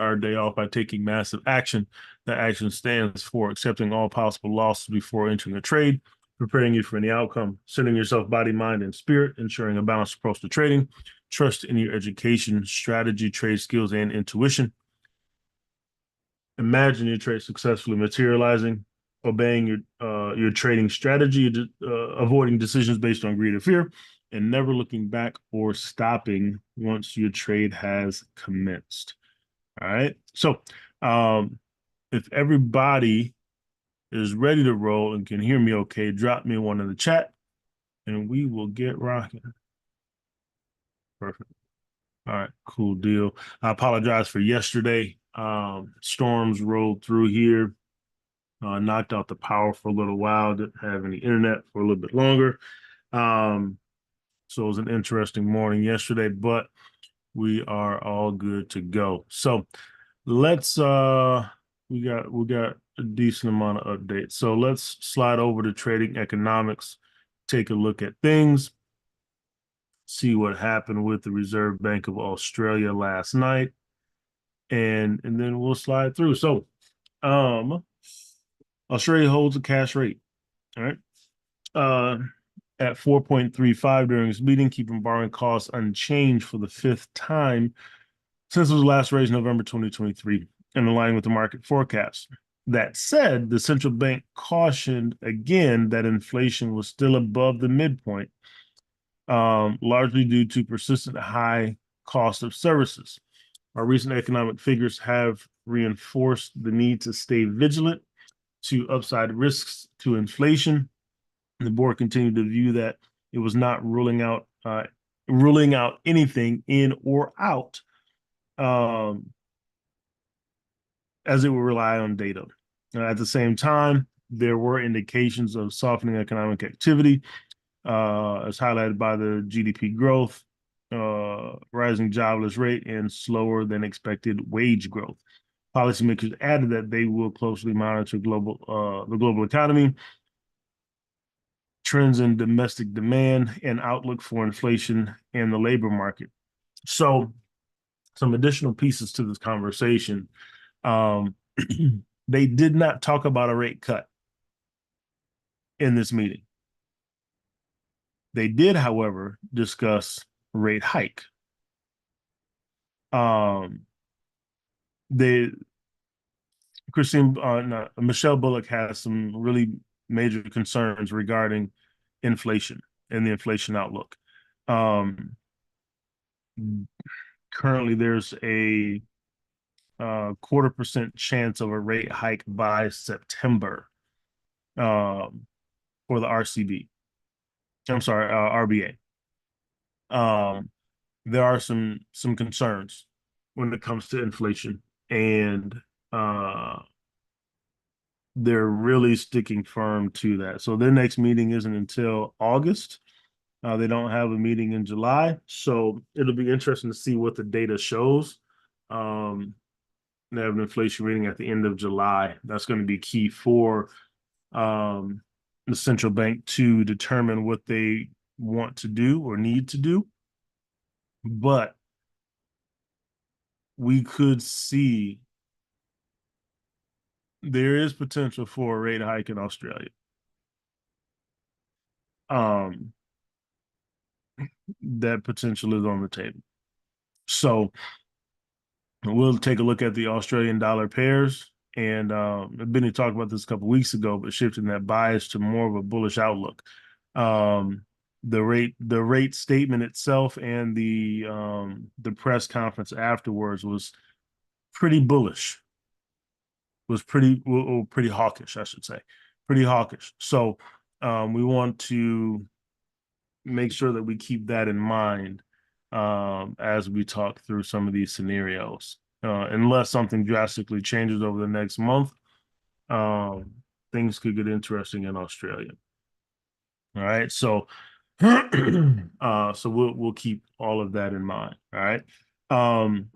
our day off by taking massive action. That action stands for accepting all possible losses before entering a trade, preparing you for any outcome, setting yourself body, mind, and spirit, ensuring a balanced approach to trading, trust in your education, strategy, trade skills, and intuition. Imagine your trade successfully materializing, obeying your trading strategy, avoiding decisions based on greed or fear, and never looking back or stopping once your trade has commenced. All right. So, um, if everybody is ready to roll and can hear me okay, drop me one in the chat and we will get rocking. Perfect. All right, cool deal. I apologize for yesterday. Storms rolled through here, knocked out the power for a little while, didn't have any internet for a little bit longer. Um, so it was an interesting morning yesterday, but we are all good to go. So let's we got a decent amount of updates. So let's slide over to trading economics, take a look at things, see what happened with the Reserve Bank of Australia last night, and then we'll slide through. So um Australia holds a cash rate, all right, uh at 4.35 during its meeting, keeping borrowing costs unchanged for the fifth time since it was last raised November 2023 and aligning with the market forecast. That said, the central bank cautioned again that inflation was still above the midpoint, largely due to persistent high cost of services. Our recent economic figures have reinforced the need to stay vigilant to upside risks to inflation. The board continued to view that it was not ruling out anything in or out, um, as it will rely on data. At the same time, there were indications of softening economic activity, as highlighted by the GDP growth, rising jobless rate, and slower than expected wage growth. Policymakers added that they will closely monitor the global economy, trends in domestic demand, and outlook for inflation and the labor market. So, some additional pieces to this conversation. Um, they did not talk about a rate cut in this meeting. They did, however, discuss rate hike. Um, they no, Michelle Bullock has some really major concerns regarding inflation and the inflation outlook. Um, Currently, there's a 0.25% chance of a rate hike by September, um, for the RCB. I'm sorry, RBA. There are some concerns when it comes to inflation, and uh, they're really sticking firm to that. So their next meeting isn't until August. They don't have a meeting in July, so it'll be interesting to see what the data shows. Um, they have an inflation reading at the end of July. That's going to be key for um, the central bank to determine what they want to do or need to do. But we could see there is potential for a rate hike in Australia. Um, that potential is on the table. So we'll take a look at the Australian dollar pairs. And Benny talked about this a couple of weeks ago, but shifting that bias to more of a bullish outlook. Um, the rate statement itself and the press conference afterwards was pretty bullish, was pretty hawkish, I should say, pretty hawkish. So we want to make sure that we keep that in mind, as we talk through some of these scenarios. Unless something drastically changes over the next month, um, things could get interesting in Australia. All right, so so we'll keep all of that in mind. All right. Um,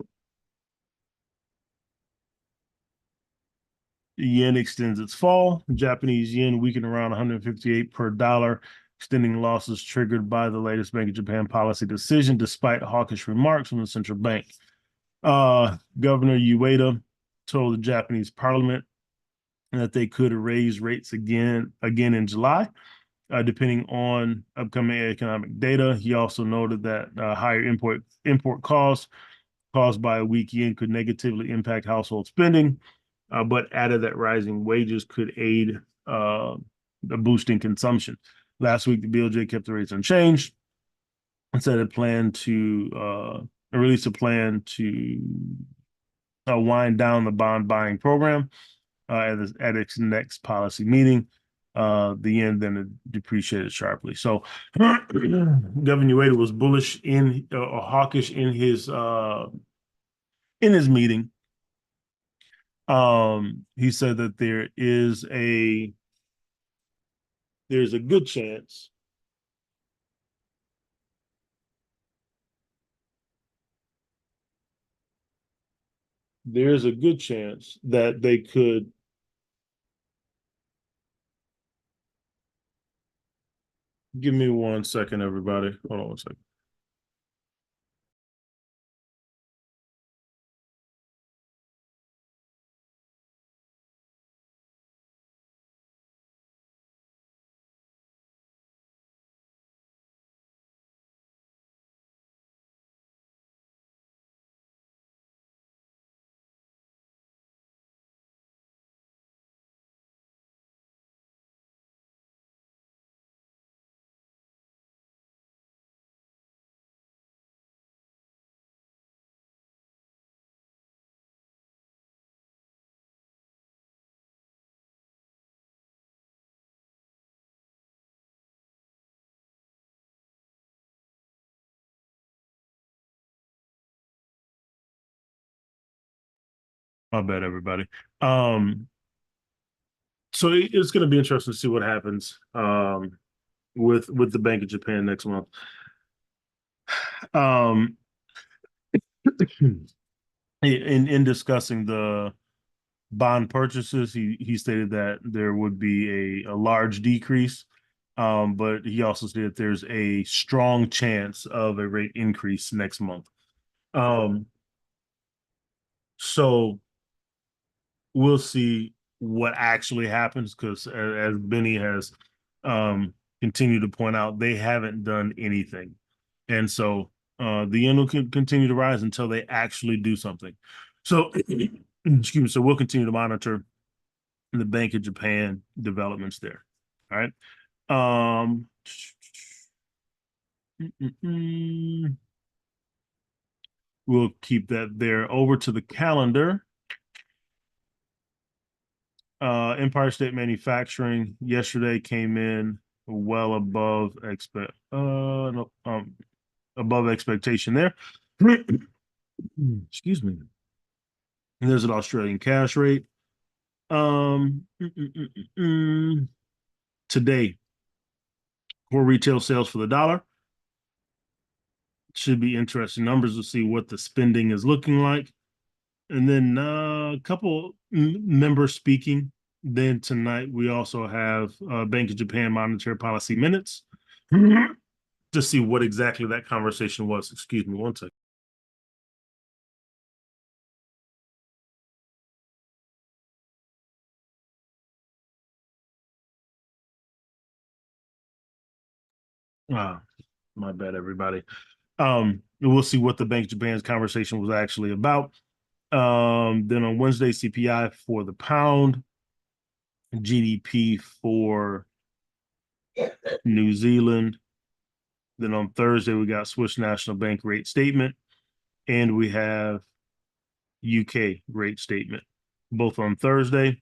Yen extends its fall. Japanese yen weakened around 158 per dollar, extending losses triggered by the latest Bank of Japan policy decision, despite hawkish remarks from the central bank. Governor Ueda told the Japanese parliament that they could raise rates again in July, depending on upcoming economic data. He also noted that higher import costs caused by a weak yen could negatively impact household spending, but added that rising wages could aid the boosting consumption. Last week, the BOJ kept the rates unchanged and said it planned to release a plan to wind down the bond buying program at its next policy meeting. The yen then depreciated sharply. So Governor Ueda was bullish or hawkish in his meeting. He said that there's a good chance that they could. Give me 1 second, everybody. Hold on 1 second. My bad, everybody. Um, so it's going to be interesting to see what happens with the Bank of Japan next month. Um, in discussing the bond purchases, he stated that there would be a large decrease, but he also stated there's a strong chance of a rate increase next month. Um, so we'll see what actually happens because, as Benny has continued to point out, they haven't done anything, and so the yen will continue to rise until they actually do something. So, excuse me. So we'll continue to monitor the Bank of Japan developments there. All right. Um, we'll keep that there. Over to the calendar. Empire State Manufacturing yesterday came in well no, above expectation there. Excuse me. And there's an Australian cash rate. Um, mm, mm, mm, Today, core retail sales for the dollar should be interesting numbers to see what the spending is looking like. And then a couple members speaking. Then tonight we also have Bank of Japan monetary policy minutes to see what exactly that conversation was. Excuse me 1 second. Ah, my bad, everybody. We'll see what the Bank of Japan's conversation was actually about. Then on Wednesday, CPI for the pound, GDP for New Zealand. Then on Thursday, we got Swiss National Bank rate statement, and we have UK rate statement, both on Thursday.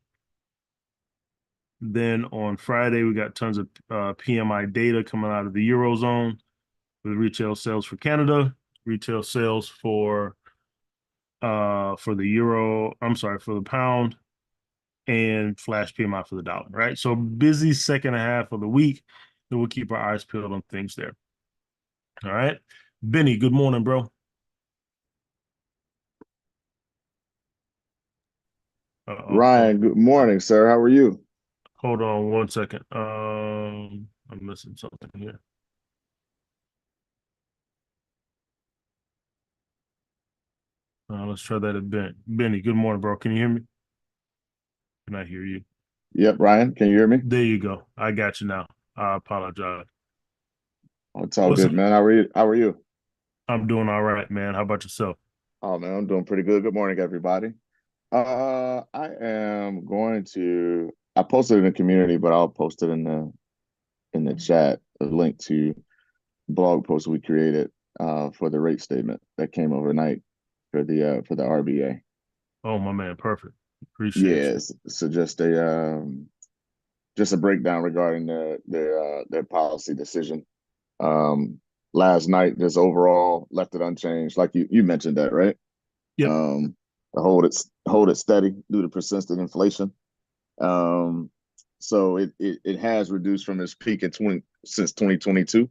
Then on Friday, we got tons of PMI data coming out of the Eurozone with retail sales for Canada, retail sales for the euro, I'm sorry, for the pound, and flash PMI for the dollar, right? So busy second half of the week, and we'll keep our eyes peeled on things there. All right. Benny, good morning, bro. Ryan, good morning, sir. How are you? Hold on 1 second. I'm missing something here. Let's try that at Benny. Good morning, bro. Can you hear me? Can I hear you? Yep, Ryan, can you hear me? There you go. I got you now. I apologize. Oh, it's all What's good, up? man. How are you? How are you? I'm doing all right, man. How about yourself? Oh man, I'm doing pretty good. Good morning, everybody. I am going to. I posted in the community, but I'll post it in the chat. A link to blog post we created for the rate statement that came overnight for the RBA. Oh, my man. Perfect. Appreciate you. Yes, so just a breakdown regarding their policy decision. Um, Last night, just overall left it unchanged, like you mentioned that, right? Yep. Um, hold it steady due to persistent inflation. Um, so it has reduced from its peak in 20 since 2022,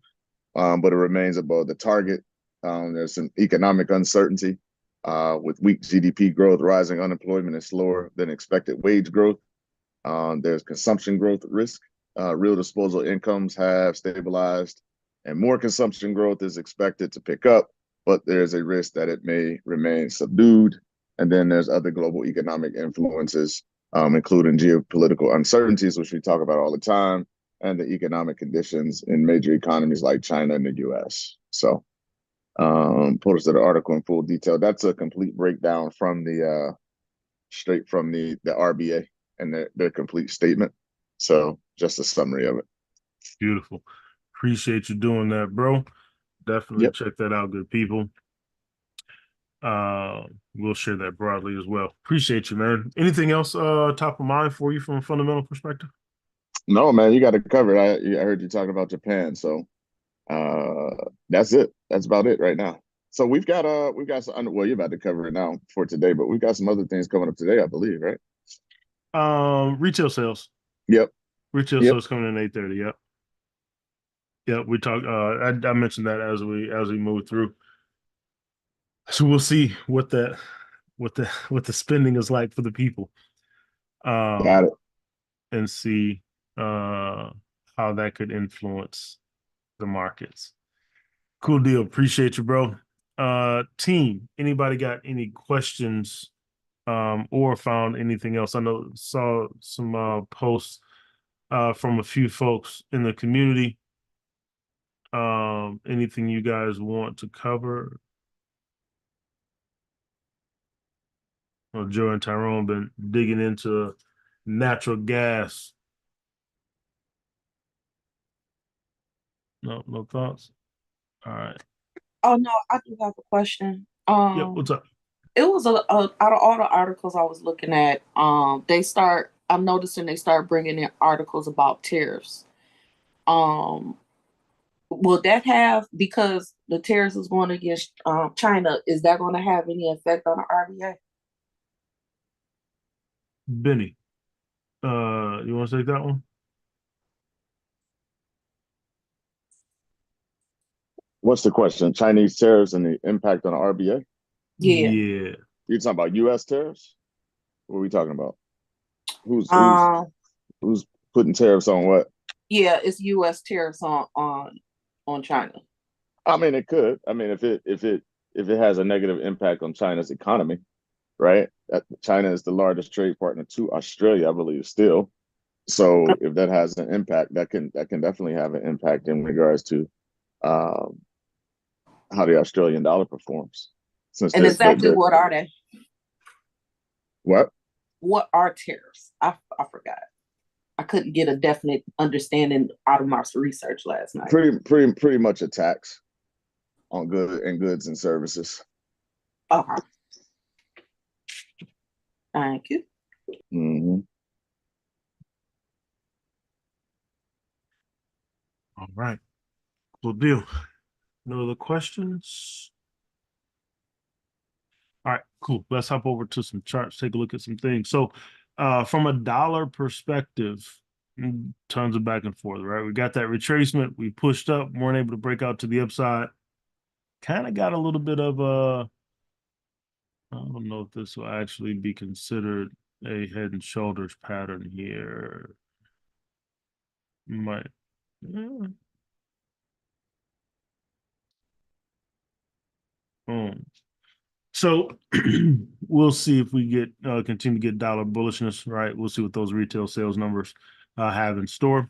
but it remains above the target. There's some economic uncertainty with weak GDP growth, rising unemployment, and slower than expected wage growth. There's consumption growth risk. Real disposable incomes have stabilized, and more consumption growth is expected to pick up, but there's a risk that it may remain subdued. And then there's other global economic influences, including geopolitical uncertainties, which we talk about all the time, and the economic conditions in major economies like China and the US. So, posted the article in full detail. That's a complete breakdown from the straight from the RBA and their complete statement. So just a summary of it. Beautiful. Appreciate you doing that, bro. Definitely Yep. check that out, good people. We'll share that broadly as well. Appreciate you, man. Anything else top of mind for you from a fundamental perspective? No, man, you got to cover it. I heard you talking about Japan, so that's it. That's about it right now. So we've got some well, you're about to cover it now for today, but we've got some other things coming up today, I believe, right? Retail sales. Yep. Retail Yep. sales coming in 8:30. Yep. Yep. We talked I mentioned that as we move through. So we'll see what the spending is like for the people. Got Um it. and see how that could influence the markets. Cool deal. Appreciate you, bro. Team, anybody got any questions or found anything else? I know saw some posts from a few folks in the community. Anything you guys want to cover? Well, Joe and Tyrone been digging into natural gas. No, no thoughts. All right. Oh no, I do have a question. Yep. What's up? It was out of all the articles I was looking at, I'm noticing they start bringing in articles about tariffs. Um, will that have, because the tariffs is going against China, is that going to have any effect on the RBA? Benny. You want to take that one? What's the question? Chinese tariffs and the impact on the RBA? Yeah. Yeah. You're talking about US tariffs? What are we talking about? Who's who's Um, who's putting tariffs on what? yeah, it's US tariffs on China. I mean, it could. I mean, if it has a negative impact on China's economy, right? China is the largest trade partner to Australia, I believe, still. So if that has an impact, that can definitely have an impact in regards to um, how the Australian dollar performs, since And exactly they're what are they? what What are tariffs? I forgot. I couldn't get a definite understanding out of my research last night. pretty much a tax on goods and services. Okay. Thank you. Mm-hmm. All right. Cool deal. No other questions? All right, cool. Let's hop over to some charts, take a look at some things. So, from a dollar perspective, tons of back and forth, right? We got that retracement. We pushed up, weren't able to break out to the upside. Kind of got a little bit of I don't know if this will actually be considered a head and shoulders pattern here. Might. Yeah. Boom. So we'll see if we get continue to get dollar bullishness, right? We'll see what those retail sales numbers have in store.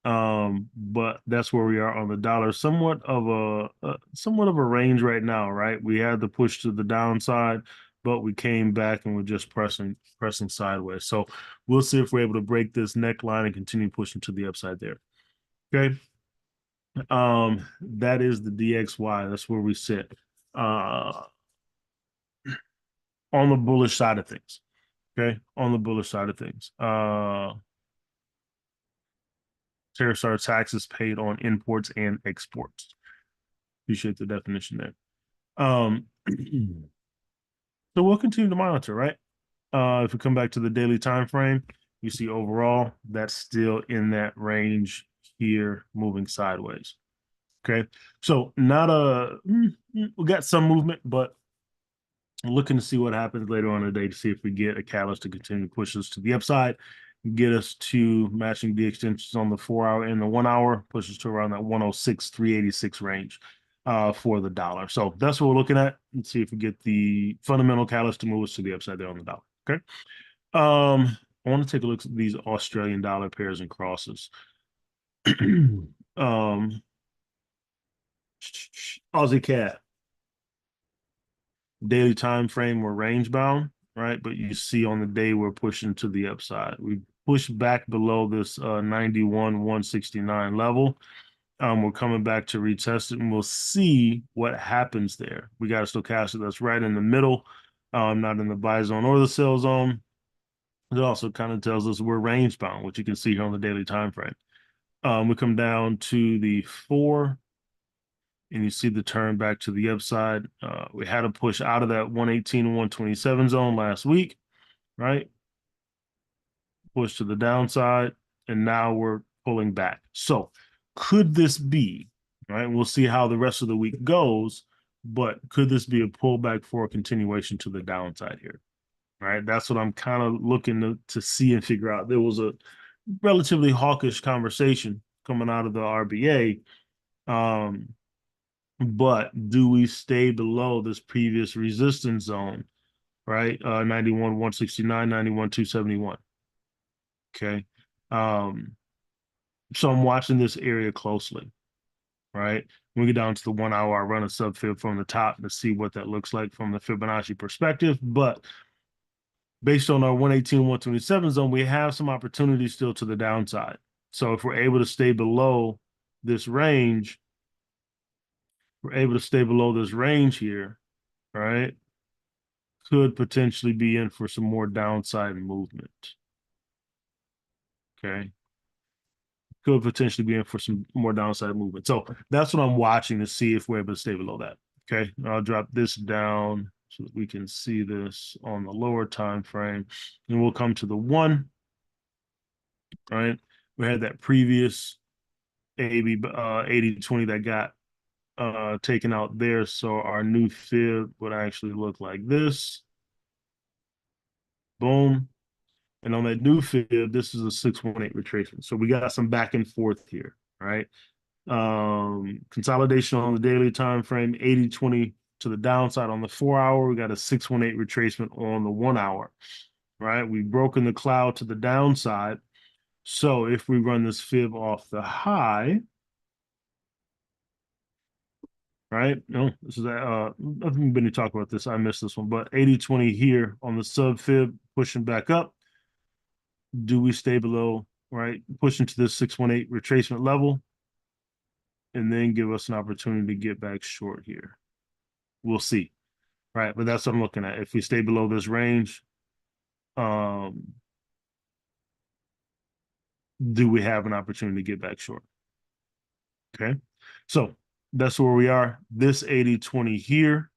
But that's where we are on the dollar. Somewhat of a range right now, right? We had the push to the downside, but we came back and we're just pressing sideways. So we'll see if we're able to break this neckline and continue pushing to the upside there. Okay. That is the DXY. That's where we sit. On the bullish side of things. Okay. On the bullish side of things. Tariffs are taxes paid on imports and exports. Appreciate the definition there. So we'll continue to monitor, right? If we come back to the daily time frame, you see overall that's still in that range here, moving sideways. Okay, so not a we got some movement, but looking to see what happens later on in the day to see if we get a catalyst to continue to push us to the upside, get us to matching the extensions on the 4 hour and the 1 hour, push us to around that 106, 386 range for the dollar. So that's what we're looking at. Let's see if we get the fundamental catalyst to move us to the upside there on the dollar. Okay. I want to take a look at these Australian dollar pairs and crosses. Aussie CAD. Daily time frame, we're range bound, right? But you see on the day we're pushing to the upside. We pushed back below this 91 169 level. We're coming back to retest it, and we'll see what happens there. We got a stochastic that's right in the middle, not in the buy zone or the sell zone. It also kind of tells us we're range bound, which you can see here on the daily time frame. We come down to the 4, and you see the turn back to the upside. We had a push out of that 118 and 127 zone last week, right? Push to the downside, and now we're pulling back. So could this be, right? We'll see how the rest of the week goes, but could this be a pullback for a continuation to the downside here? Right? That's what I'm kind of looking to see and figure out. There was a relatively hawkish conversation coming out of the RBA. But do we stay below this previous resistance zone, right? 91, 169, 91, 271. Okay. So I'm watching this area closely, right? When we get down to the 1 hour, I run a sub fib from the top to see what that looks like from the Fibonacci perspective. But based on our 118, 127 zone, we have some opportunities still to the downside. So if we're able to stay below this range, here, right? Could potentially be in for some more downside movement. Okay. Could potentially be in for some more downside movement. So that's what I'm watching to see if we're able to stay below that. Okay. I'll drop this down so that we can see this on the lower time frame. And we'll come to the 1. Right. We had that previous AB 80-20 that got taken out there. So our new fib would actually look like this. Boom. And on that new fib, this is a 618 retracement. So we got some back and forth here, right? Consolidation on the daily time frame, 80-20 to the downside on the 4 hour. We got a 618 retracement on the 1 hour, right? We've broken the cloud to the downside. So if we run this fib off the high, right? No, this is I've been to talk about this. I missed this one, but 80-20 here on the sub fib pushing back up. Do we stay below, right? Push into this 618 retracement level and then give us an opportunity to get back short here. We'll see, right? But that's what I'm looking at. If we stay below this range, do we have an opportunity to get back short? Okay. So that's where we are. This 80-20 here,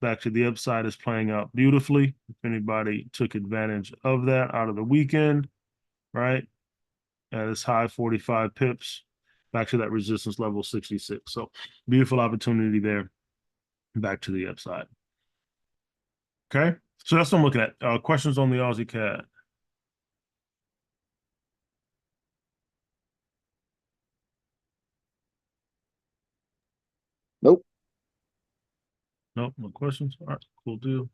back to the upside, is playing out beautifully. If anybody took advantage of that out of the weekend, right? At its high 45 pips, back to that resistance level 66. So beautiful opportunity there, back to the upside. Okay, so that's what I'm looking at. Questions on the Aussie CAD? Nope. Nope, no questions. All right, cool deal.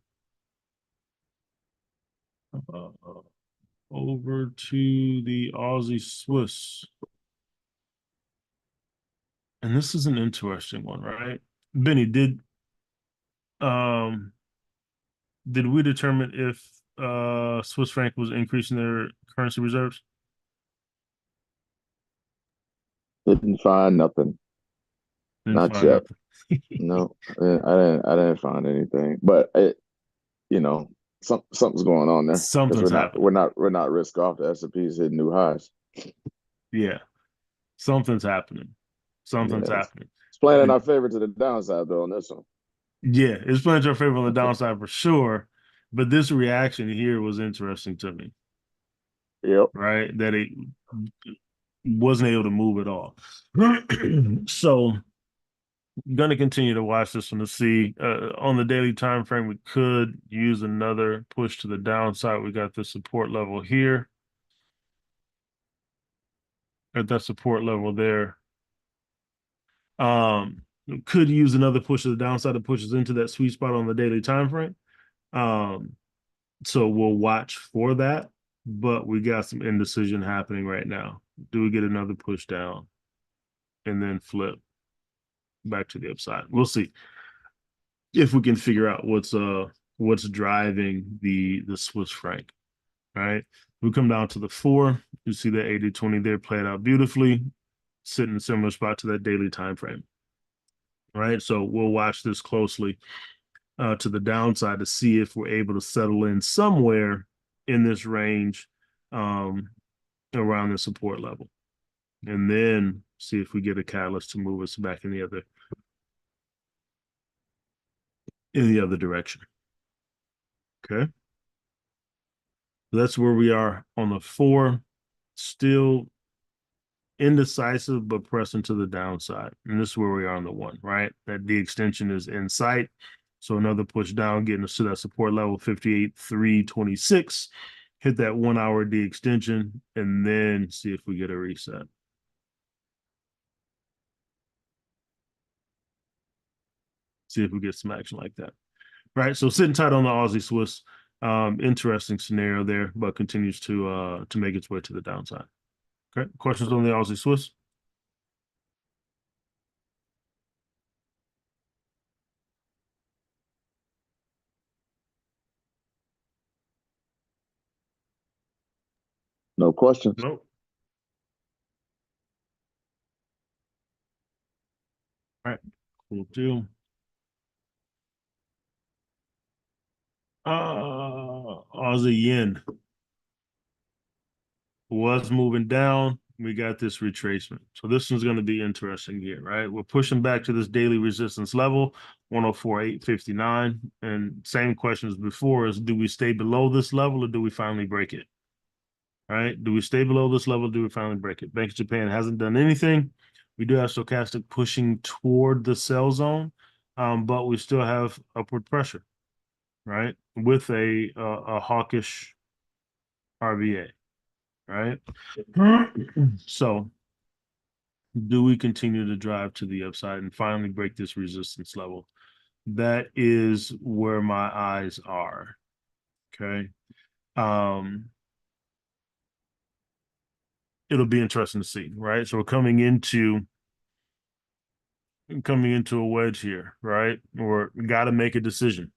Over to the Aussie Swiss. And this is an interesting one, right? Benny, did we determine if Swiss franc was increasing their currency reserves? Didn't find nothing. Didn't Not find yet. nothing. No, I didn't find anything. But you know, something's going on there because Something's happening. we're not risk off. The S&P's hitting new highs. Yeah, something's happening. Something's Yeah, happening. it's playing in And our favor to the downside though on this one. yeah, it's playing to our favor on the downside for sure. But this reaction here was interesting to me, Yep. right? That it wasn't able to move at all. So going to continue to watch this one to see on the daily time frame. We could use another push to the downside. We got the support level here at that support level there. Could use another push to the downside that pushes into that sweet spot on the daily time frame. Um, so we'll watch for that. But we got some indecision happening right now. Do we get another push down and then flip back to the upside? We'll see if we can figure out what's driving the Swiss franc. Right. We come down to the 4. You see that 80-20 there played out beautifully, sitting in a similar spot to that daily time frame. Right. So we'll watch this closely to the downside to see if we're able to settle in somewhere in this range um, around the support level. And then see if we get a catalyst to move us back in the other direction. Okay. So that's where we are on the 4. Still indecisive, but pressing to the downside. And this is where we are on the 1, right? That D extension is in sight. So another push down, getting us to that support level 58,326. Hit that 1 hour D extension, and then see if we get a reset. See if we get some action like that. Right. So sitting tight on the Aussie Swiss. Interesting scenario there, but continues to make its way to the downside. Okay. Questions on the Aussie Swiss? No questions. Nope. All right. Cool deal. Aussie yen was moving down. We got this retracement. So this one's going to be interesting here, right? We're pushing back to this daily resistance level, 104,859. And same question as before is, do we stay below this level or do we finally break it? Right? Do we stay below this level? Do we finally break it? Bank of Japan hasn't done anything. We do have stochastic pushing toward the sell zone, but we still have upward pressure, right? With a hawkish RVA, right? So do we continue to drive to the upside and finally break this resistance level? That is where my eyes are. Okay. It'll be interesting to see, right? So we're coming into a wedge here, right? Or got to make a decision.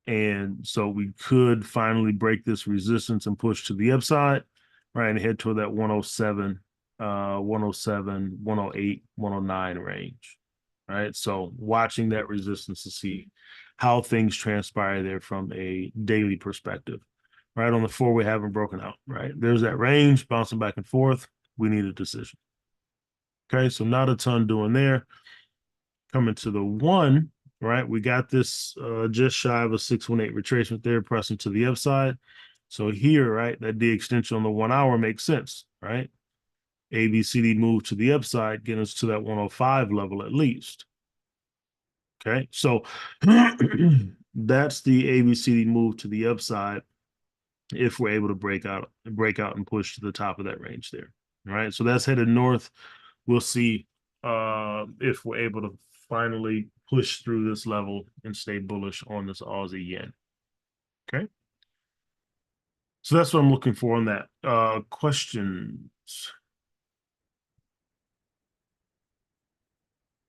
And so we could finally break this resistance and push to the upside, right? And head toward that 107, 107, 108, 109 range, right? So watching that resistance to see how things transpire there from a daily perspective, right? On the 4, we haven't broken out, right? There's that range bouncing back and forth. We need a decision. Okay, so not a ton doing there. Coming to the 1, right? We got this just shy of a 618 retracement there, pressing to the upside. So here, right, that D extension on the 1 hour makes sense, right? ABCD move to the upside, getting us to that 105 level at least. Okay, so that's the ABCD move to the upside if we're able to break out and push to the top of that range there. All right, so that's headed north. We'll see if we're able to finally push through this level and stay bullish on this Aussie yen. Okay. So that's what I'm looking for on that. Questions?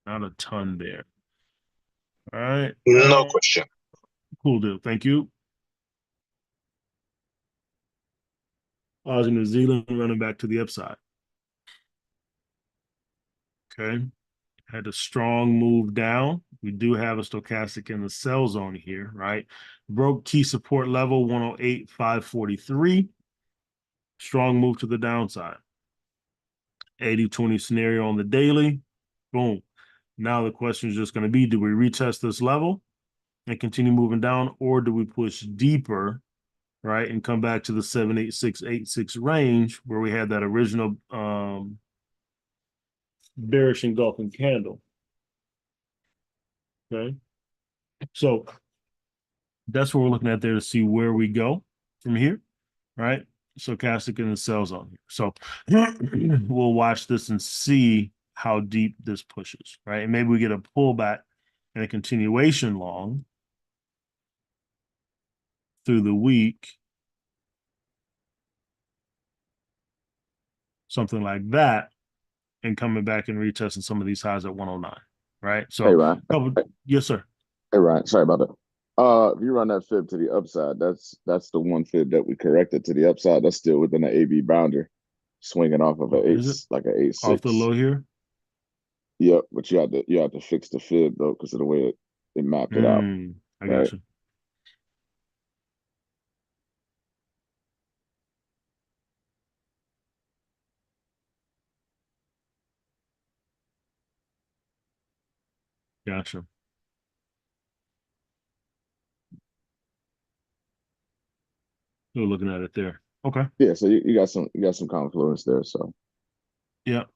Not a ton there. All right. No question. Cool deal. Thank you. Aussie New Zealand running back to the upside. Okay. Had a strong move down. We do have a stochastic in the sell zone here, right? Broke key support level 108,543. Strong move to the downside. 80-20 scenario on the daily. Boom. Now the question is just going to be, do we retest this level and continue moving down, or do we push deeper, right, and come back to the 78686 range where we had that original bearish engulfing candle? Okay. So that's what we're looking at there to see where we go from here, right? Stochastic in the sell zone here. So we'll watch this and see how deep this pushes, right? And maybe we get a pullback and a continuation long through the week, something like that, and coming back and retesting some of these highs at 109, right? So, Hey, Ryan. Yes, sir. Hey, Ryan. Sorry about that. If you run that fib to the upside, that's the one fib that we corrected to the upside. That's still within the AB boundary, swinging off of like an 8.6 off the low here. Yep, but you have to fix the fib though because of the way it mapped it out. I got you. Gotcha. We're looking at it there. Okay. Yeah, so you got some confluence there. So Yep.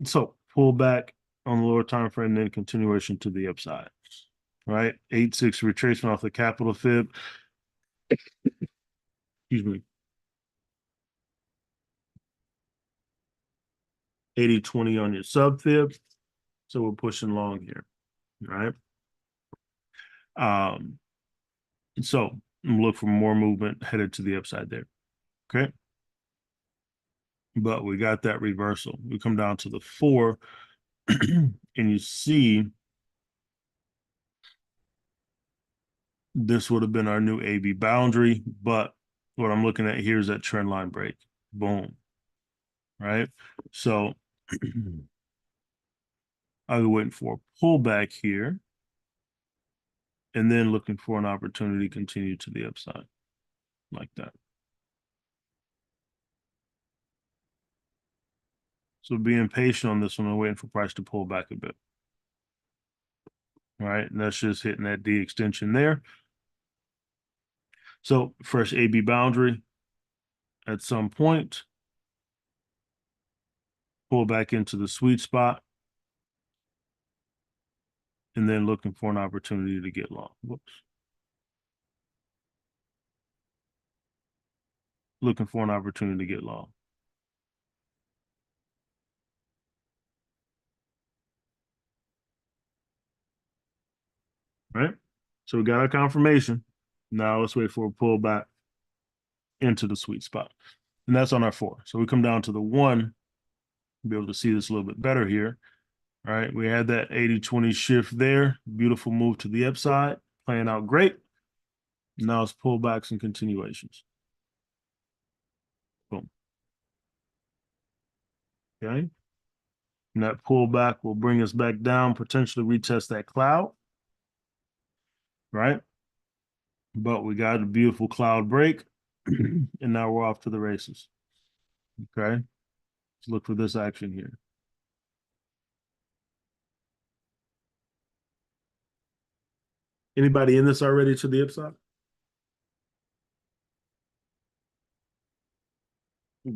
So pull back on the lower time frame, then continuation to the upside. Right? 8.6 retracement off the capital fib. Excuse me. 80-20 on your sub fib. So we're pushing long here. Right? So look for more movement headed to the upside there. Okay. But we got that reversal. We come down to the 4 and you see this would have been our new AB boundary, but what I'm looking at here is that trend line break. Boom. Right? So I was waiting for a pullback here and then looking for an opportunity to continue to the upside like that. So being patient on this one and waiting for price to pull back a bit. All right, and that's just hitting that D extension there. So fresh AB boundary at some point, pull back into the sweet spot, and then looking for an opportunity to get long. Whoops. Looking for an opportunity to get long. Right? So we got our confirmation. Now let's wait for a pullback into the sweet spot. And that's on our 4. So we come down to the 1, be able to see this a little bit better here. All right, we had that 80-20 shift there. Beautiful move to the upside, playing out great. Now it's pullbacks and continuations. Boom. Okay. And that pullback will bring us back down, potentially retest that cloud. Right? But we got a beautiful cloud break. And now we're off to the races. Okay. Let's look for this action here. Anybody in this already to the upside?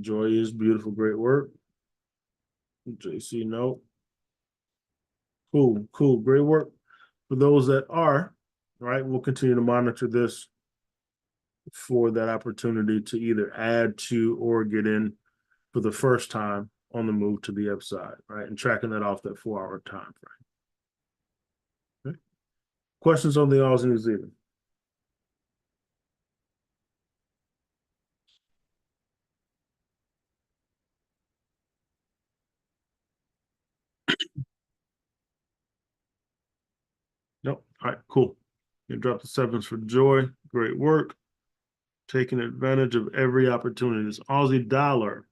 Joy is beautiful, great work. JC, no. Cool, great work. For those that are, right, we'll continue to monitor this for that opportunity to either add to or get in for the first time on the move to the upside, right? And tracking that off that 4-hour time frame. Okay. Questions on the Aussie New Zealand? Nope. All right, cool. You drop the sevens for Joy. Great work. Taking advantage of every opportunity. This Aussie dollar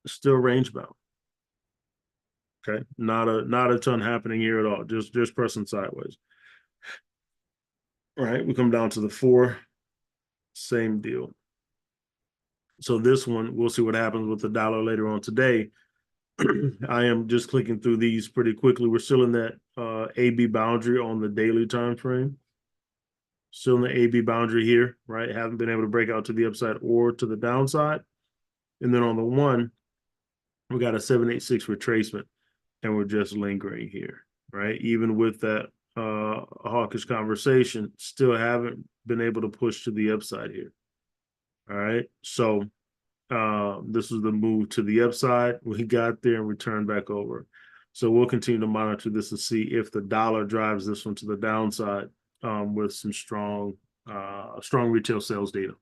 is still range bound. Okay, not a ton happening here at all. Just pressing sideways. All right, we come down to the 4. Same deal. So this one, we'll see what happens with the dollar later on today. I am just clicking through these pretty quickly. We're still in that AB boundary on the daily time frame. Still in the AB boundary here, right? Haven't been able to break out to the upside or to the downside. And then on the 1, we got a 786 retracement, and we're just lingering here, right? Even with that hawkish conversation, still haven't been able to push to the upside here. All right. So this was the move to the upside. We got there and returned back over. So we'll continue to monitor this to see if the dollar drives this one to the downside with some strong retail sales data.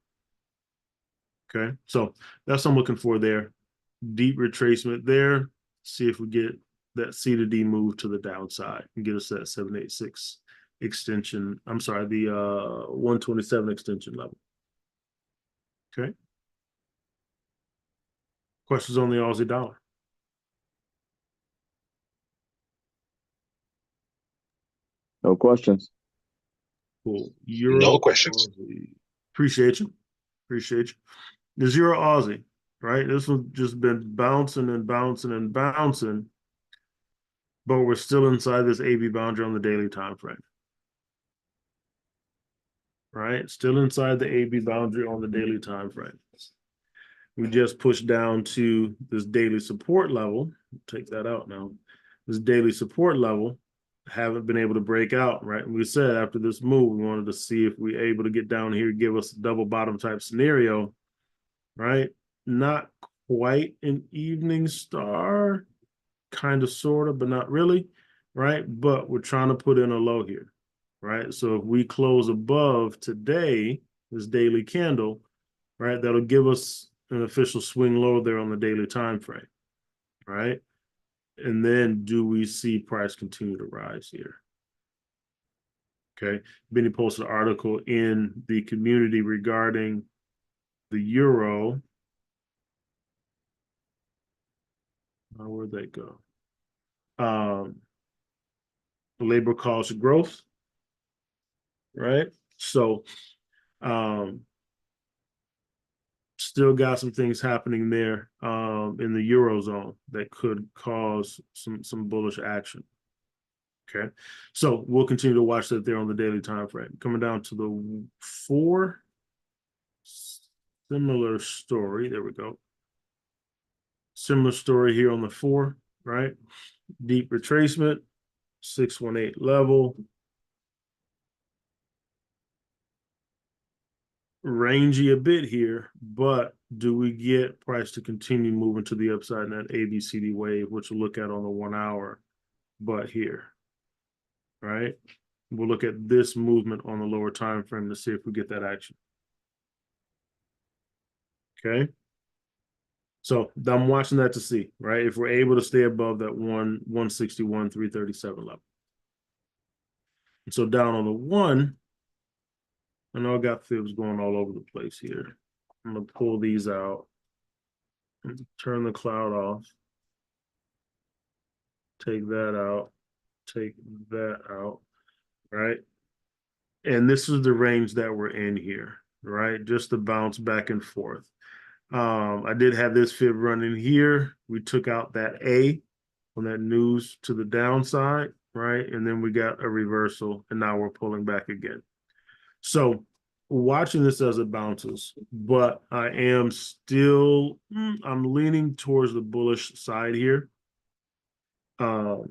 Okay, so that's what I'm looking for there. Deep retracement there. See if we get that C to D move to the downside and get us that 786 extension. I'm sorry, the 127 extension level. Okay. Questions on the Aussie dollar? No questions. Cool. Euro No questions. Aussie. Appreciate you. Appreciate you. The Euro Aussie, right? This one's just been bouncing and bouncing and bouncing, but we're still inside this AB boundary on the daily time frame. Right? Still inside the AB boundary on the daily time frame. We just pushed down to this daily support level. Take that out now. This daily support level, haven't been able to break out, right? And we said after this move, we wanted to see if we're able to get down here, give us a double bottom type scenario, right? Not quite an evening star, kind of, sort of, but not really, right? But we're trying to put in a low here, right? So if we close above today, this daily candle, right, that'll give us an official swing low there on the daily time frame, right? And then do we see price continue to rise here? Okay. Benny posted an article in the community regarding the euro. Where'd they go? Labor cost growth, right? So still got some things happening there in the Eurozone that could cause some bullish action. Okay, so we'll continue to watch that there on the daily time frame. Coming down to the 4, similar story. There we go. Similar story here on the 4, right? Deep retracement, 618 level. Rangy a bit here, but do we get price to continue moving to the upside in that ABCD wave, which we'll look at on the 1 hour, but here, right? We'll look at this movement on the lower time frame to see if we get that action. Okay. So I'm watching that to see, right? If we're able to stay above that 161, 337 level. And so down on the 1, I know I got fibs going all over the place here. I'm gonna pull these out and turn the cloud off. Take that out, take that out, right? And this is the range that we're in here, right? Just to bounce back and forth. I did have this fib running here. We took out that A on that news to the downside, right? And then we got a reversal, and now we're pulling back again. So watching this as it bounces, but I am still, I'm leaning towards the bullish side here. Because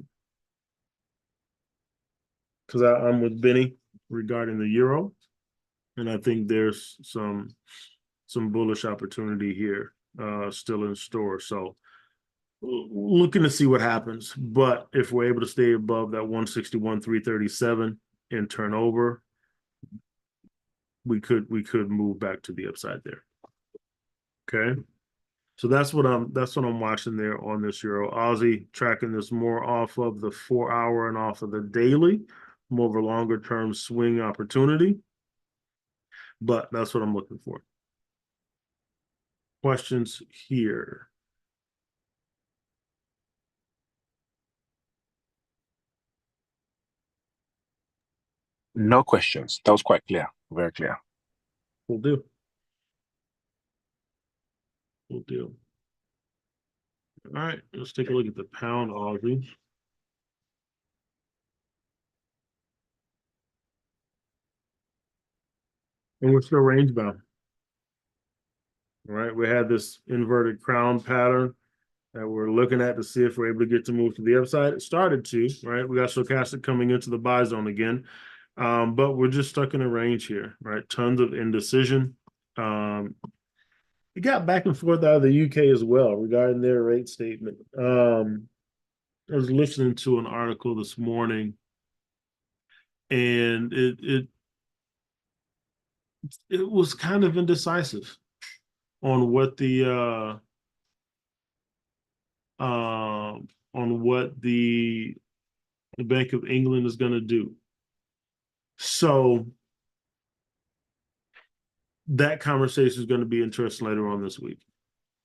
I'm with Benny regarding the euro, and I think there's some bullish opportunity here still in store. So looking to see what happens. But if we're able to stay above that 161, 337 and turn over, we could move back to the upside there. Okay. So that's what I'm watching there on this Euro Aussie, tracking this more off of the 4-hour and off of the daily, more of a longer term swing opportunity. But that's what I'm looking for. Questions here? No questions. That was quite clear. Very clear. We'll do. We'll do. All right, let's take a look at the pound Aussie. And we're still range bound. All right, we had this inverted crown pattern that we're looking at to see if we're able to get to move to the upside. It started to, right? We got stochastic coming into the buy zone again. But we're just stuck in a range here, right? Tons of indecision. We got back and forth out of the UK as well regarding their rate statement. I was listening to an article this morning, and it was kind of indecisive on what the Bank of England is going to do. So that conversation is going to be interesting later on this week,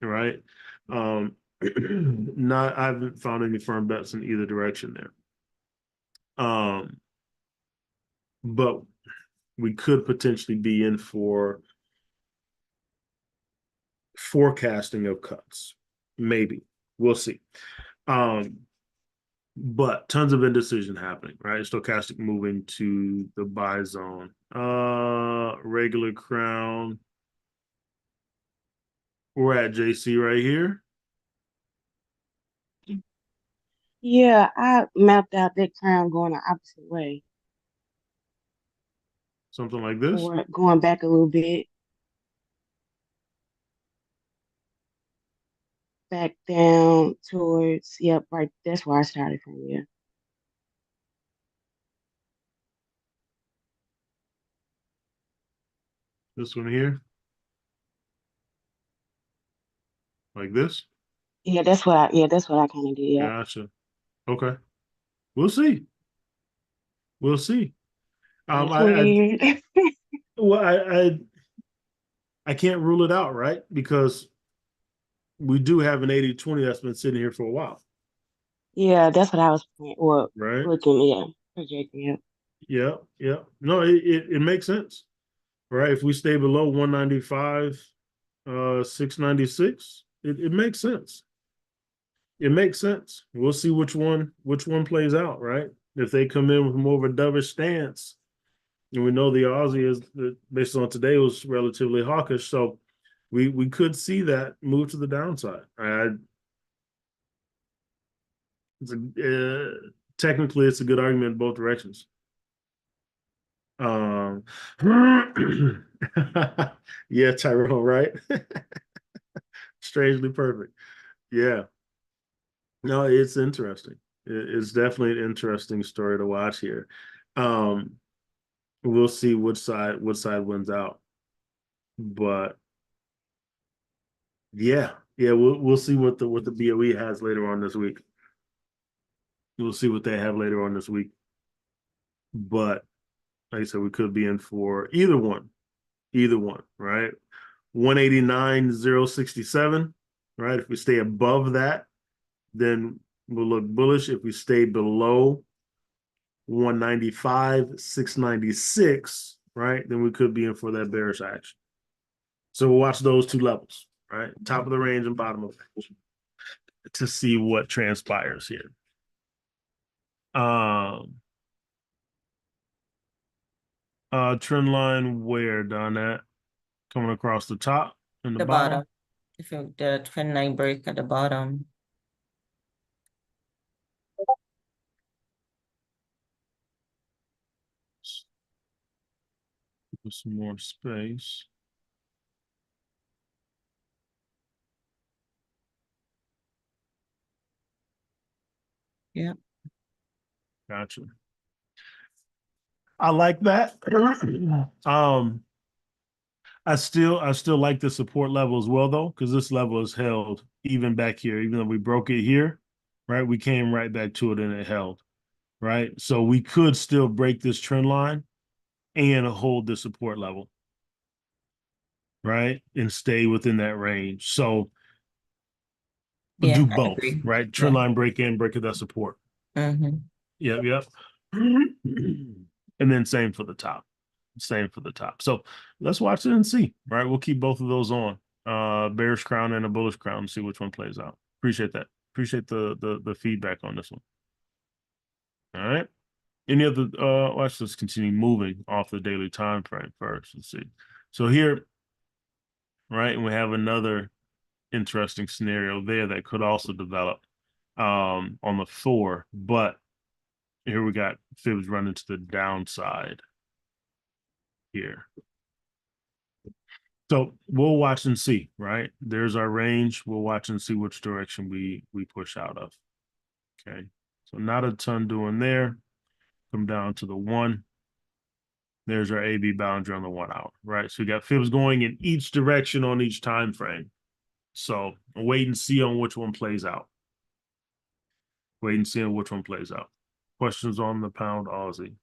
right? I haven't found any firm bets in either direction there. But we could potentially be in for forecasting of cuts. Maybe. We'll see. But tons of indecision happening, right? Stochastic moving to the buy zone. Regular crown. We're at JC right here. Yeah, I mapped out that crown going the opposite way, Something like this. or going back a little bit, back down towards, yep, right. That's where I started from, yeah. This one here. Like this. That's what I kind of did, yeah. Gotcha. Okay. We'll see. We'll see. That's I weird. well, I can't rule it out, right? Because we do have an 80-20 that's been sitting here for a while, Yeah, that's what I was right? looking, yeah, projecting, yeah. Yeah, yeah. No, it makes sense, right? If we stay below 195, 696, it makes sense. It makes sense. We'll see which one plays out, right? If they come in with more of a dovish stance, and we know the Aussie is, based on today, was relatively hawkish, so we could see that move to the downside. Technically, it's a good argument in both directions. Yeah, Tyrone, right? Strangely perfect. Yeah. No, it's interesting. It's definitely an interesting story to watch here. We'll see which side wins out. But yeah, we'll see what the BOE has later on this week. We'll see what they have later on this week. But like I said, we could be in for either one, right? 189.067, right? If we stay above that, then we'll look bullish. If we stay below 195.696, right, then we could be in for that bearish action. So we'll watch those two levels, right? Top of the range and bottom of the range to see what transpires here. Trend line where, Donette? Coming across the top and the bottom. If you the trend line break at the bottom. Give some more space. Yeah. Gotcha. I like that. I still like the support level as well though, because this level is held even back here, even though we broke it here, right? We came right back to it and it held, right? So we could still break this trend line and hold the support level, right? And stay within that range. So we'll Yeah, do I both, agree. right? Trend Yeah. line break in, break of that support. Mm-hmm. Yep. And then same for the top. Same for the top. So let's watch it and see, right? We'll keep both of those on. Bearish crown and a bullish crown and see which one plays out. Appreciate that. Appreciate the feedback on this one. All right. Any other let's just continue moving off the daily time frame first. Let's see. So here, right, and we have another interesting scenario there that could also develop on the 4, but here we got fibs running to the downside here. So we'll watch and see, right? There's our range. We'll watch and see which direction we push out of. Okay. So not a ton doing there. Come down to the 1. There's our AB boundary on the 1 hour, right? So we got fibs going in each direction on each time frame. So wait and see on which one plays out. Wait and see on which one plays out. Questions on the pound Aussie?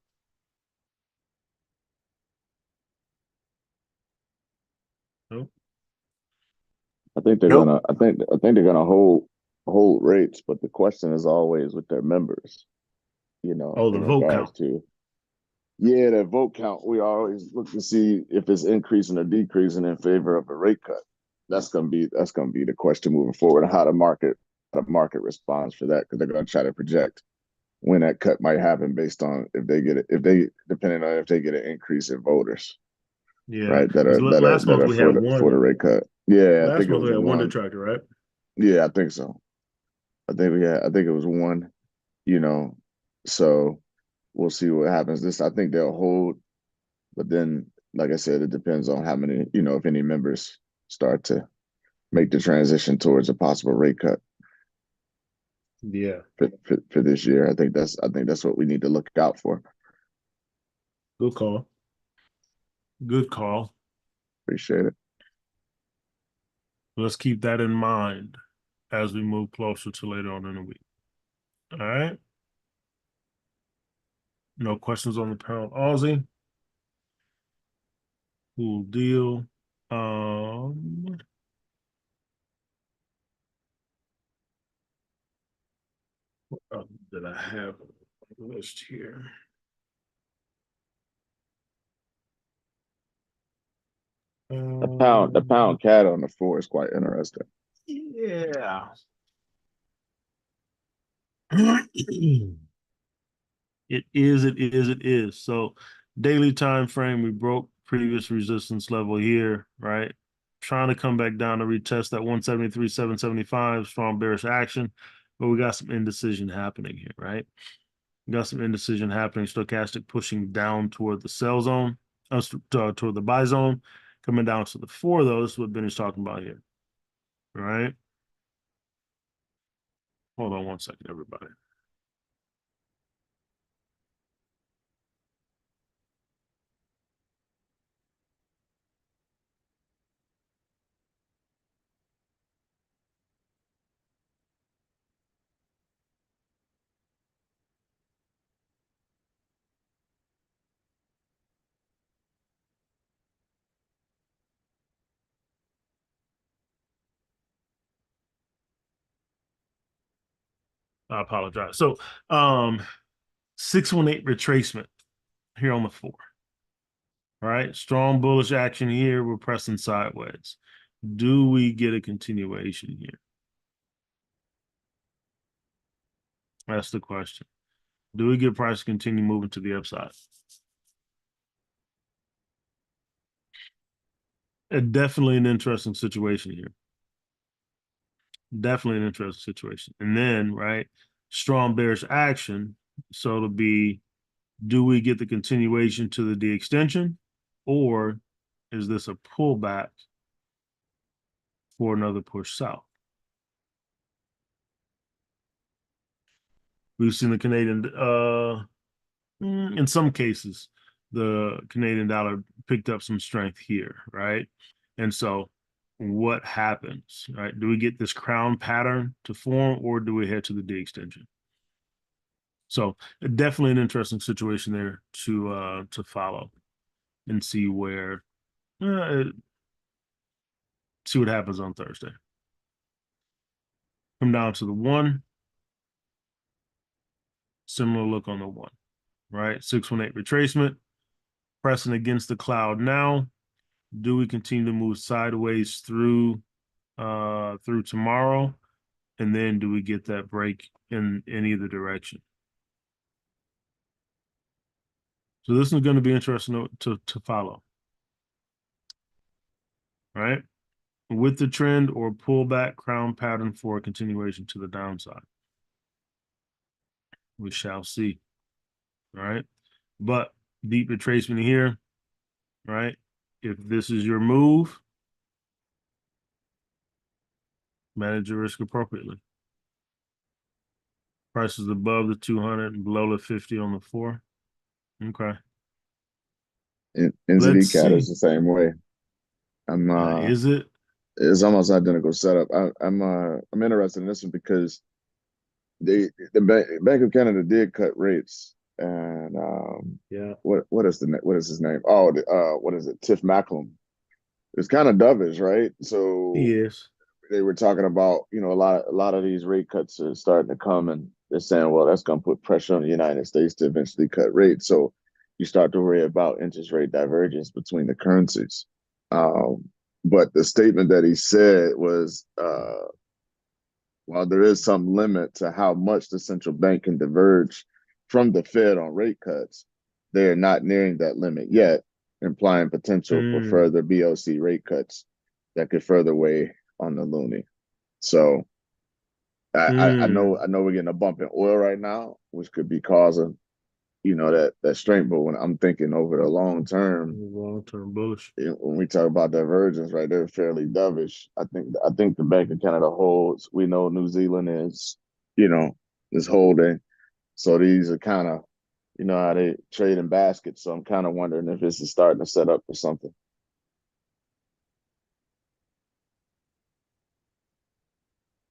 Nope. I think they're Nope. gonna. I think they're gonna hold rates, but the question is always with their members. Oh, the In vote regards count. to the vote count. We always look to see if it's increasing or decreasing in favor of a rate cut. That's gonna be the question moving forward. How the market responds for that, because they're gonna try to project when that cut might happen based on if they get it, depending on if they get an increase in voters, Yeah. right? That 'Cause are that are last that month are we had for the one. rate cut. Yeah, I Last think it month was we a had one one. detractor, right? Yeah, I think so. I think it was one, you know. So we'll see what happens. I think they'll hold, but then, like I said, it depends on how many, if any members start to make the transition towards a possible rate cut Yeah. for this year. I think that's what we need to look out for. Good call. Good call. Appreciate it. Let's keep that in mind as we move closer to later on in the week. All right. No questions on the pound Aussie. Cool deal. What else did I have on the list here? The pound cat on the 4 is quite interesting. Yeah. It is. So daily time frame, we broke previous resistance level here, right? Trying to come back down to retest that 173, 775, strong bearish action, but we got some indecision happening here, right? We got some indecision happening. Stochastic pushing down toward the sell zone, toward the buy zone, coming down to the 4 of those, what Ben is talking about here, all right? Hold on one second, everybody. I apologize. So 618 retracement here on the 4. All right. Strong bullish action here. We're pressing sideways. Do we get a continuation here? That's the question. Do we get price to continue moving to the upside? Definitely an interesting situation here. Definitely an interesting situation. And then, right, strong bearish action. So it'll be, do we get the continuation to the extension, or is this a pullback for another push south? We've seen the Canadian, in some cases, the Canadian dollar picked up some strength here, right? And so what happens, right? Do we get this crown pattern to form or do we head to the D extension? So definitely an interesting situation there to follow and uh, see what happens on Thursday. Come down to the one, similar look on the one, right? 618 retracement, pressing against the cloud now. Do we continue to move sideways through tomorrow? And then do we get that break in either direction? So this is going to be interesting to follow, right? With the trend or pullback crown pattern for a continuation to the downside. We shall see, right? But deep retracement here, right? If this is your move, manage your risk appropriately. Price is above the 200 and below the 50 on the 4. Okay. NZD Let's cat is see. the same way. I'm Is it? It's almost identical setup. I'm interested in this one because the Bank of Canada did cut rates, and Yeah. what is his name? Oh, what is it? Tiff Macklem. It's kind of dovish, right? So He is. they were talking about, a lot of these rate cuts are starting to come, and they're saying, well, that's going to put pressure on the United States to eventually cut rates. So you start to worry about interest rate divergence between the currencies. But the statement that he said was, while there is some limit to how much the central bank can diverge from the Fed on rate cuts, they are not nearing that limit yet, implying potential for further BOC rate cuts that could further weigh on the loonie. So I know we're getting a bump in oil right now, which could be causing that strength. But when I'm thinking over the Long term bullish. when we talk about divergence, right, they're fairly dovish. I think the Bank of Canada holds. We know New Zealand is holding. So these are kind of, how they trade in baskets. So I'm kind of wondering if this is starting to set up for something.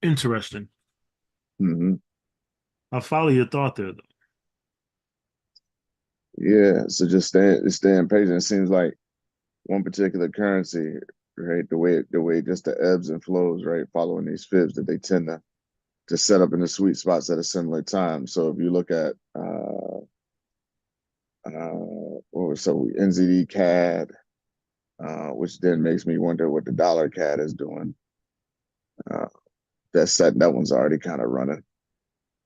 Interesting. Mm-hmm. I follow your thought there, though. Yeah. So just staying patient. It seems like one particular currency, right? The way just the ebbs and flows, right? Following these fibs that they tend to set up in the sweet spots at a similar time. So if you look at what was so NZD CAD, which then makes me wonder what the dollar CAD is doing. Uh, that one's already kind of running,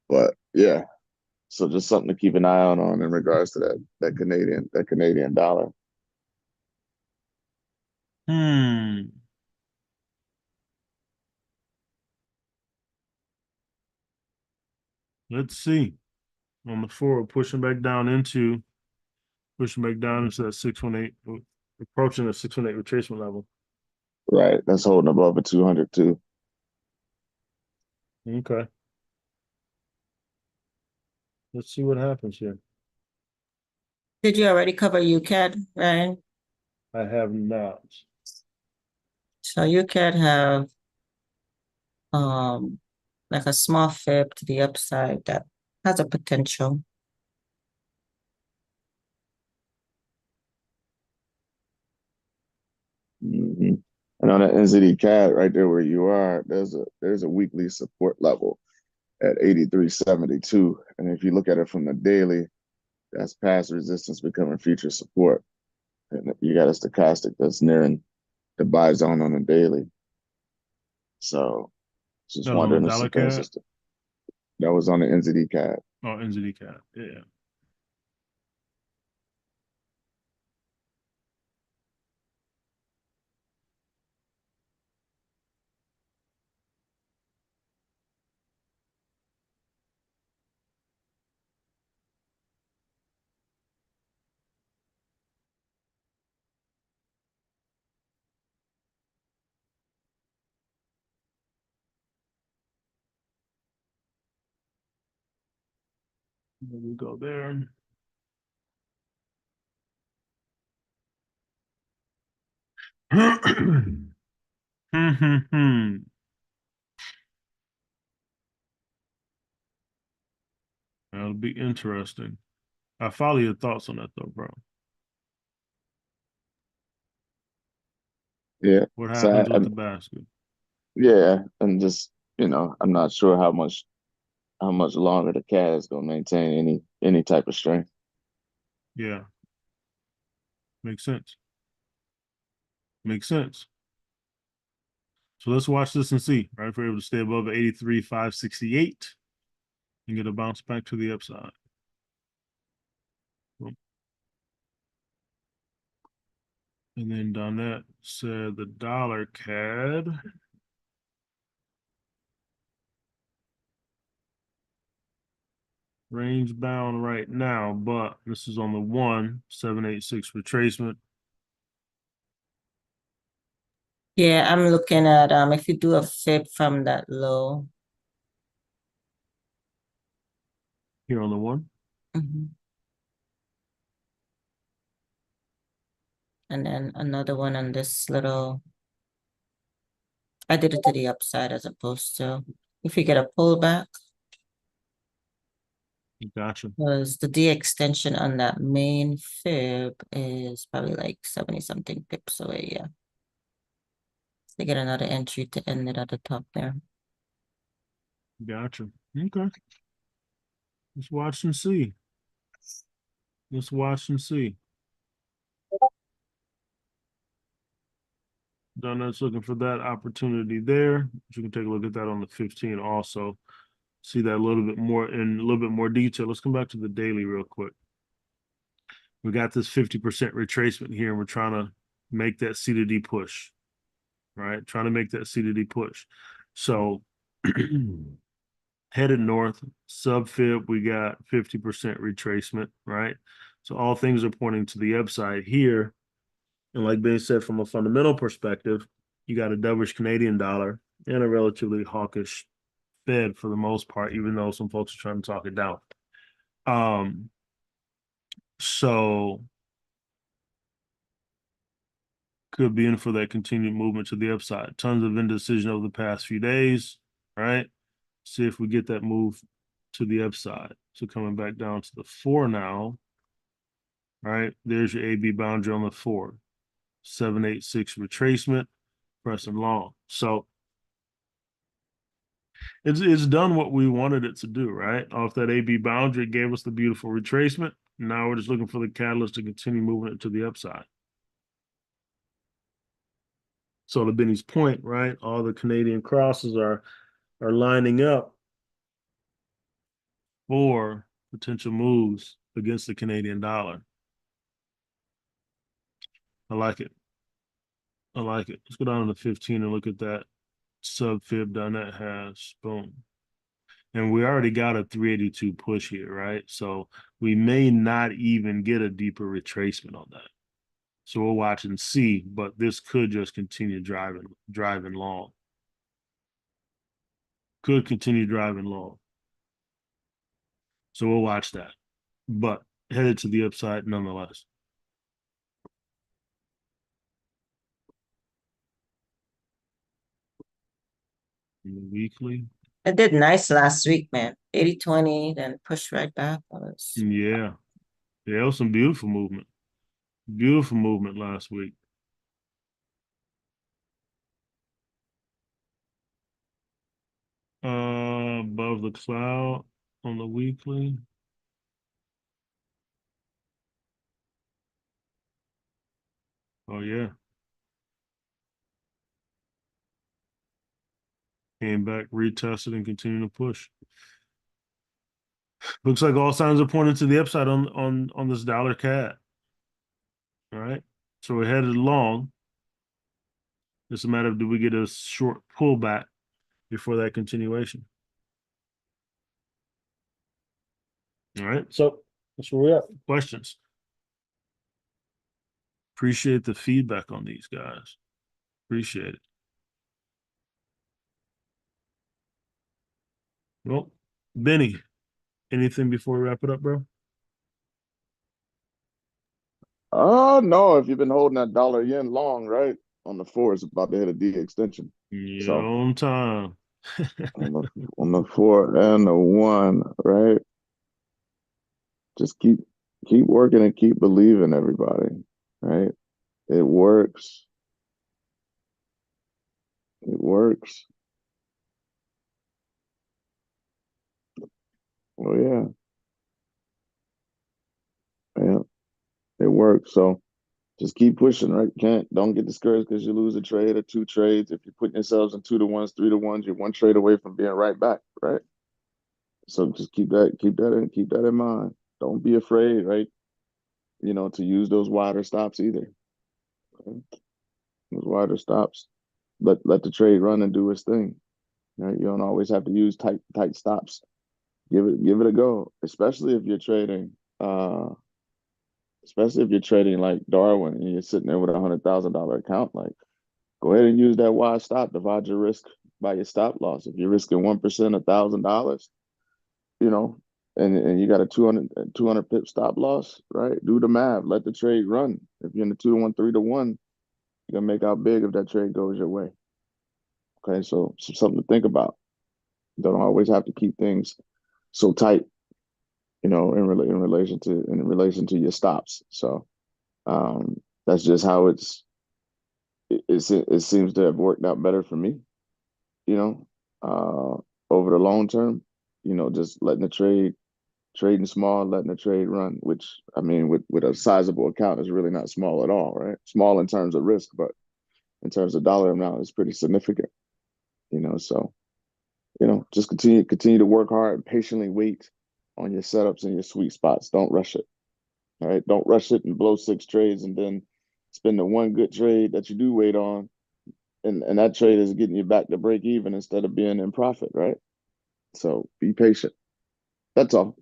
but yeah. So just something to keep an eye on in regards to that Canadian dollar. Hmm. Let's see. On the 4, pushing back down into that 618, approaching the 618 retracement level. Right, that's holding above a 200 too. Okay. Let's see what happens here. Did you already cover UCAD, Ryan? I have not. So UCAD have like a small fib to the upside that has a potential. Mm-hmm. And on that NZD CAD right there where you are, there's a weekly support level at 83.72, and if you look at it from the daily, that's past resistance becoming future support, and you got a stochastic that's nearing the buy zone on the daily. So just That was on the wondering if dollar some CAD. that was on the NZD CAD. Oh, NZD CAD. Yeah. There we go there. That'll be interesting. I follow your thoughts on that though, bro. Yeah. What So happens with the basket? yeah, and just I'm not sure how much longer the cat is gonna maintain any type of strength. Yeah, makes sense. Makes sense. So let's watch this and see, right? If we're able to stay above 83,568 and get a bounce back to the upside. Boom. And then Donette said the dollar CAD range bound right now, but this is on the 1786 retracement. Yeah, I'm looking at if you do a fib from that low. Here on the one. Mhm. And then another one on this little, I did it to the upside as opposed to, if you get a pullback, Gotcha. because the D extension on that main fib is probably like 70 something pips away, yeah. They get another entry to end it at the top there. Gotcha. Okay. Let's watch and see. Let's watch and see. Donut's looking for that opportunity there. You can take a look at that on the 15 also. See that a little bit more in a little bit more detail. Let's come back to the daily real quick. We got this 50% retracement here, and we're trying to make that C to D push, right? Trying to make that C to D push. So headed north, sub fib, we got 50% retracement, right? So all things are pointing to the upside here. And like Ben said, from a fundamental perspective, you got a dovish Canadian dollar and a relatively hawkish Fed for the most part, even though some folks are trying to talk it down. So could be in for that continued movement to the upside. Tons of indecision over the past few days, right? See if we get that move to the upside. So coming back down to the 4 now, right? There's your AB boundary on the 4. 786 retracement, pressing long. So it's done what we wanted it to do, right? Off that AB boundary, it gave us the beautiful retracement. Now we're just looking for the catalyst to continue moving it to the upside. So to Benny's point, right? All the Canadian crosses are lining up for potential moves against the Canadian dollar. I like it. I like it. Let's go down to the 15 and look at that sub fib Donut has. Boom. And we already got a 382 push here, right? So we may not even get a deeper retracement on that. So we'll watch and see, but this could just continue driving long. Could continue driving long. So we'll watch that. But headed to the upside nonetheless. In the weekly. It did nice last week, man. 80-20, then push right back. Yeah. Yeah, it was some beautiful movement. Beautiful movement last week. Above the cloud on the weekly. Oh yeah. Came back, retested, and continued to push. Looks like all signs are pointing to the upside on this dollar CAD. All right. So we're headed long. It's a matter of do we get a short pullback before that continuation. All right. So that's where we're at. Questions. Appreciate the feedback on these guys. Appreciate it. Well, Benny, Anything before we wrap it up, bro? No, if you've been holding that dollar yen long, right? On the 4, it's about to hit a D extension. You're So on time. on the 4 and the 1, right? Just keep working and keep believing, everybody. Right? It works. It works. Oh yeah. Yeah. It works. So just keep pushing, right? Don't get discouraged because you lose a trade or 2 trades. If you're putting yourselves in 2-to-1s, 3-to-1s, you're 1 trade away from being right back, right? So just keep that in mind. Don't be afraid, right? To use those wider stops either. Okay? Those wider stops. Let the trade run and do its thing. Right? You don't always have to use tight stops. Give it a go, especially if you're trading like Darwin and you're sitting there with $100,000 account. Like, go ahead and use that wide stop. Divide your risk by your stop loss. If you're risking 1%, $1,000, you know, and you got a 200 pip stop loss, right? Do the math. Let the trade run. If you're in the 2-to-1, 3-to-1, you're gonna make out big if that trade goes your way. Okay, so something to think about. You don't always have to keep things so tight, in relation to your stops. So that's just how it seems to have worked out better for me, you know, over the long term. Just letting the trading small, letting the trade run, which I mean, with a sizable account is really not small at all, right? Small in terms of risk, but in terms of dollar amount, it's pretty significant. So just continue to work hard and patiently wait on your setups and your sweet spots. Don't rush it. All right. Don't rush it and blow 6 trades and then spend the one good trade that you do wait on. And that trade is getting you back to break even instead of being in profit, right? So be patient. That's all.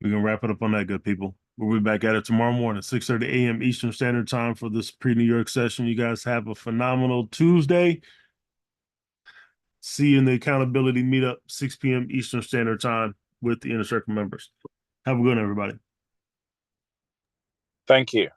We're gonna wrap it up on that, good people. We'll be back at it tomorrow morning, 6:30 a.m. Eastern Standard Time for this pre-New York session. You guys have a phenomenal Tuesday. See you in the accountability meetup, 6 p.m. Eastern Standard Time with the Inner Circle members. Have a good one, everybody. Thank you.